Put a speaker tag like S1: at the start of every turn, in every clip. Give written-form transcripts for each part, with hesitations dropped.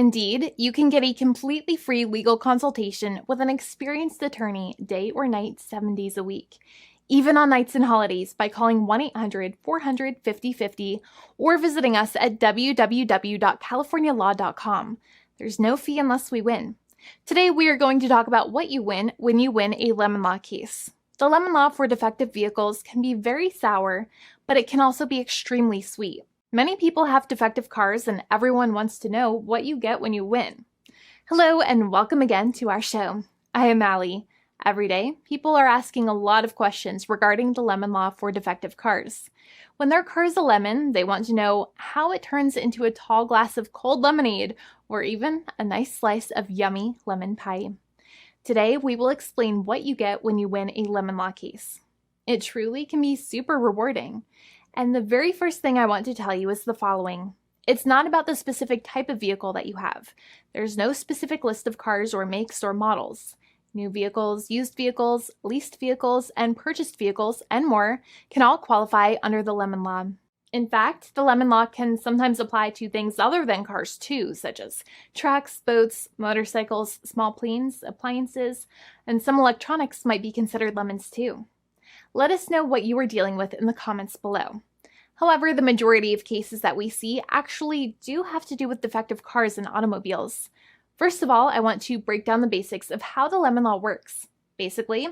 S1: Indeed, you can get a completely free legal consultation with an experienced attorney day or night, 7 days a week, even on nights and holidays by calling 1-800-400-5050 or visiting us at www.californialaw.com. There's no fee unless we win. Today, we are going to talk about what you win when you win a lemon law case. The lemon law for defective vehicles can be very sour, but it can also be extremely sweet. Many people have defective cars, and everyone wants to know what you get when you win. Hello, and welcome again to our show. I am Allie. Every day, people are asking a lot of questions regarding the lemon law for defective cars. When their car is a lemon, they want to know how it turns into a tall glass of cold lemonade, or even a nice slice of yummy lemon pie. Today, we will explain what you get when you win a lemon law case. It truly can be super rewarding. And the very first thing I want to tell you is the following. It's not about the specific type of vehicle that you have. There's no specific list of cars or makes or models. New vehicles, used vehicles, leased vehicles, and purchased vehicles, and more can all qualify under the lemon law. In fact, the lemon law can sometimes apply to things other than cars too, such as trucks, boats, motorcycles, small planes, appliances, and some electronics might be considered lemons too. Let us know what you are dealing with in the comments below. However, the majority of cases that we see actually do have to do with defective cars and automobiles. First of all, I want to break down the basics of how the lemon law works. Basically,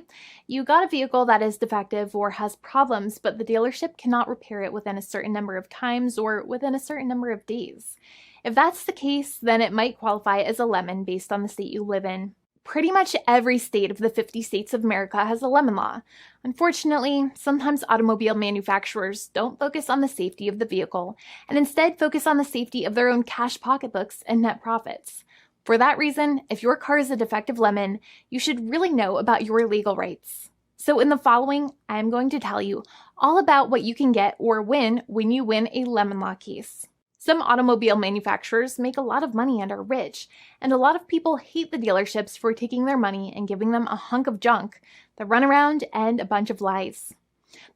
S1: you got a vehicle that is defective or has problems, but the dealership cannot repair it within a certain number of times or within a certain number of days. If that's the case, then it might qualify as a lemon based on the state you live in. Pretty much every state of the 50 states of America has a lemon law. Unfortunately, sometimes automobile manufacturers don't focus on the safety of the vehicle and instead focus on the safety of their own cash pocketbooks and net profits. For that reason, if your car is a defective lemon, you should really know about your legal rights. So in the following, I'm going to tell you all about what you can get or win when you win a lemon law case. Some automobile manufacturers make a lot of money and are rich, and a lot of people hate the dealerships for taking their money and giving them a hunk of junk, the runaround, and a bunch of lies.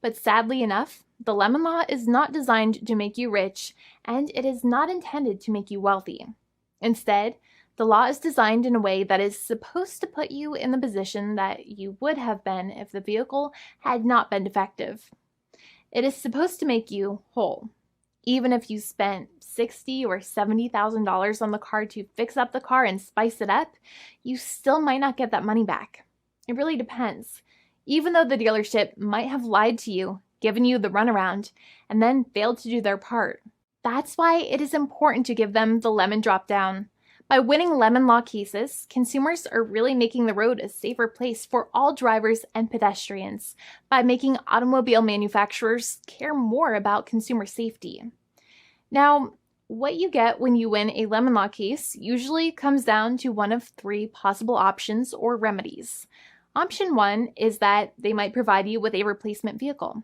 S1: But sadly enough, the lemon law is not designed to make you rich, and it is not intended to make you wealthy. Instead, the law is designed in a way that is supposed to put you in the position that you would have been if the vehicle had not been defective. It is supposed to make you whole. Even if you spent $60,000 or $70,000 on the car to fix up the car and spice it up, you still might not get that money back. It really depends. Even though the dealership might have lied to you, given you the runaround, and then failed to do their part. That's why it is important to give them the lemon drop down. By winning lemon law cases, consumers are really making the road a safer place for all drivers and pedestrians by making automobile manufacturers care more about consumer safety. Now, what you get when you win a lemon law case usually comes down to one of three possible options or remedies. Option 1 is that they might provide you with a replacement vehicle.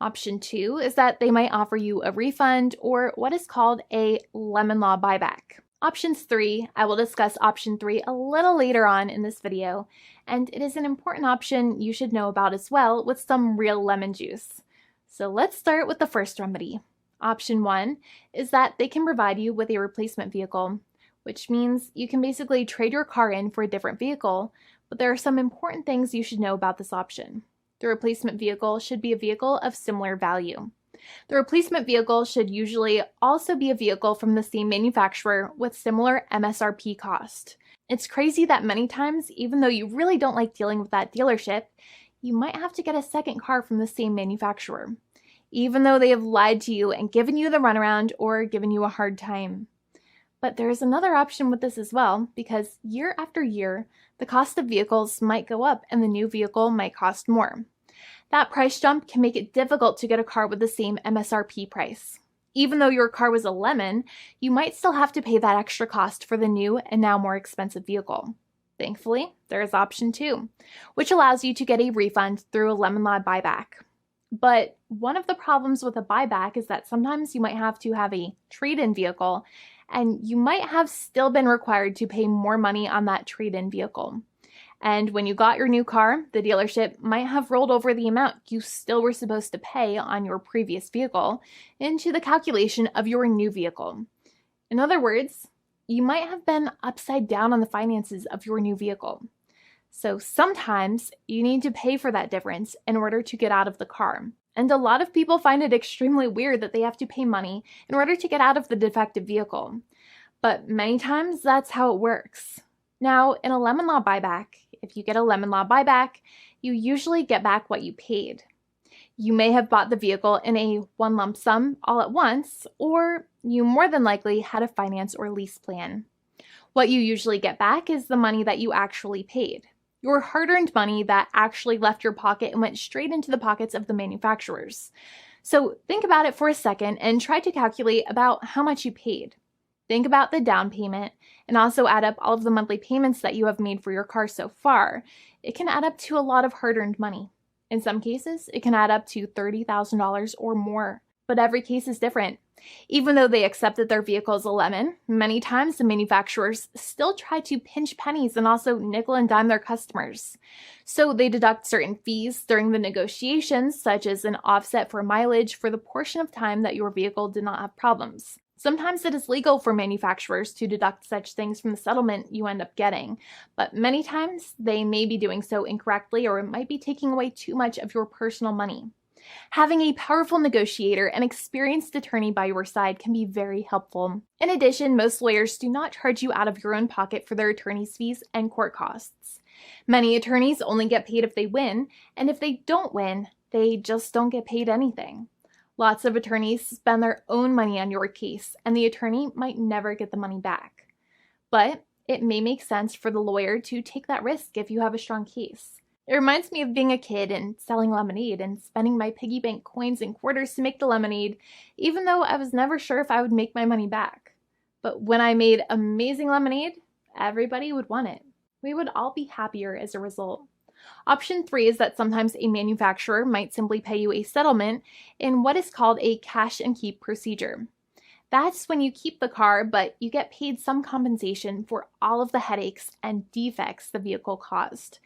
S1: Option 2 is that they might offer you a refund or what is called a lemon law buyback. Options 3, I will discuss option 3 a little later on in this video, and it is an important option you should know about as well with some real lemon juice. So let's start with the first remedy. Option 1 is that they can provide you with a replacement vehicle, which means you can basically trade your car in for a different vehicle, but there are some important things you should know about this option. The replacement vehicle should be a vehicle of similar value. The replacement vehicle should usually also be a vehicle from the same manufacturer with similar MSRP cost. It's crazy that many times, even though you really don't like dealing with that dealership, you might have to get a second car from the same manufacturer, even though they have lied to you and given you the runaround or given you a hard time. But there is another option with this as well, because year after year, the cost of vehicles might go up and the new vehicle might cost more. That price jump can make it difficult to get a car with the same MSRP price. Even though your car was a lemon, you might still have to pay that extra cost for the new and now more expensive vehicle. Thankfully, there is option 2, which allows you to get a refund through a lemon law buyback. But one of the problems with a buyback is that sometimes you might have to have a trade-in vehicle, and you might have still been required to pay more money on that trade-in vehicle. And when you got your new car, the dealership might have rolled over the amount you still were supposed to pay on your previous vehicle into the calculation of your new vehicle. In other words, you might have been upside down on the finances of your new vehicle. So sometimes you need to pay for that difference in order to get out of the car. And a lot of people find it extremely weird that they have to pay money in order to get out of the defective vehicle. But many times that's how it works. Now, in a lemon law buyback, if you get a lemon law buyback, you usually get back what you paid. You may have bought the vehicle in a one lump sum all at once, or you more than likely had a finance or lease plan. What you usually get back is the money that you actually paid. Your hard-earned money that actually left your pocket and went straight into the pockets of the manufacturers. So think about it for a second and try to calculate about how much you paid. Think about the down payment and also add up all of the monthly payments that you have made for your car so far. It can add up to a lot of hard-earned money. In some cases, it can add up to $30,000 or more, but every case is different. Even though they accept that their vehicle is a lemon, many times the manufacturers still try to pinch pennies and also nickel and dime their customers. So they deduct certain fees during the negotiations, such as an offset for mileage for the portion of time that your vehicle did not have problems. Sometimes it is legal for manufacturers to deduct such things from the settlement you end up getting, but many times they may be doing so incorrectly or it might be taking away too much of your personal money. Having a powerful negotiator and experienced attorney by your side can be very helpful. In addition, most lawyers do not charge you out of your own pocket for their attorney's fees and court costs. Many attorneys only get paid if they win, and if they don't win, they just don't get paid anything. Lots of attorneys spend their own money on your case, and the attorney might never get the money back. But it may make sense for the lawyer to take that risk if you have a strong case. It reminds me of being a kid and selling lemonade and spending my piggy bank coins and quarters to make the lemonade, even though I was never sure if I would make my money back. But when I made amazing lemonade, everybody would want it. We would all be happier as a result. Option 3 is that sometimes a manufacturer might simply pay you a settlement in what is called a cash and keep procedure. That's when you keep the car, but you get paid some compensation for all of the headaches and defects the vehicle caused.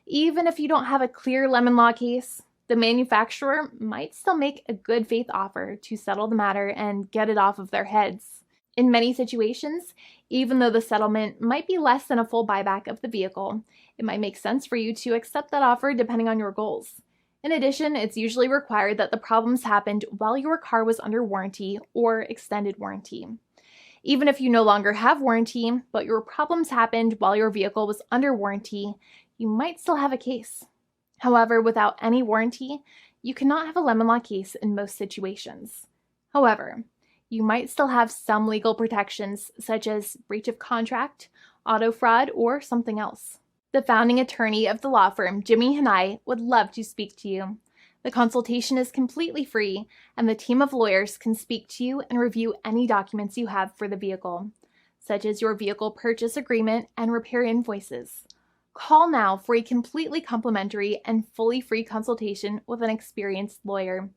S1: Even if you don't have a clear lemon law case, the manufacturer might still make a good faith offer to settle the matter and get it off of their heads. In many situations, even though the settlement might be less than a full buyback of the vehicle, it might make sense for you to accept that offer depending on your goals. In addition, it's usually required that the problems happened while your car was under warranty or extended warranty. Even if you no longer have warranty, but your problems happened while your vehicle was under warranty, you might still have a case. However, without any warranty, you cannot have a lemon law case in most situations. However, you might still have some legal protections such as breach of contract, auto fraud, or something else. The founding attorney of the law firm, Jimmy and I, would love to speak to you. The consultation is completely free, and the team of lawyers can speak to you and review any documents you have for the vehicle, such as your vehicle purchase agreement and repair invoices. Call now for a completely complimentary and fully free consultation with an experienced lawyer.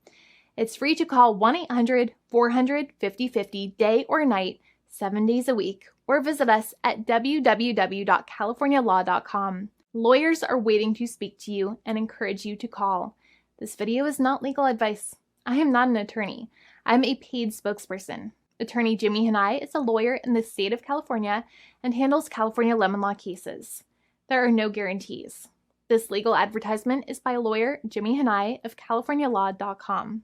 S1: It's free to call 1-800-400-5050 day or night, 7 days a week, or visit us at www.californialaw.com. Lawyers are waiting to speak to you and encourage you to call. This video is not legal advice. I am not an attorney. I'm a paid spokesperson. Attorney Jimmy Hanai is a lawyer in the state of California and handles California lemon law cases. There are no guarantees. This legal advertisement is by lawyer Jimmy Hanai of CaliforniaLaw.com.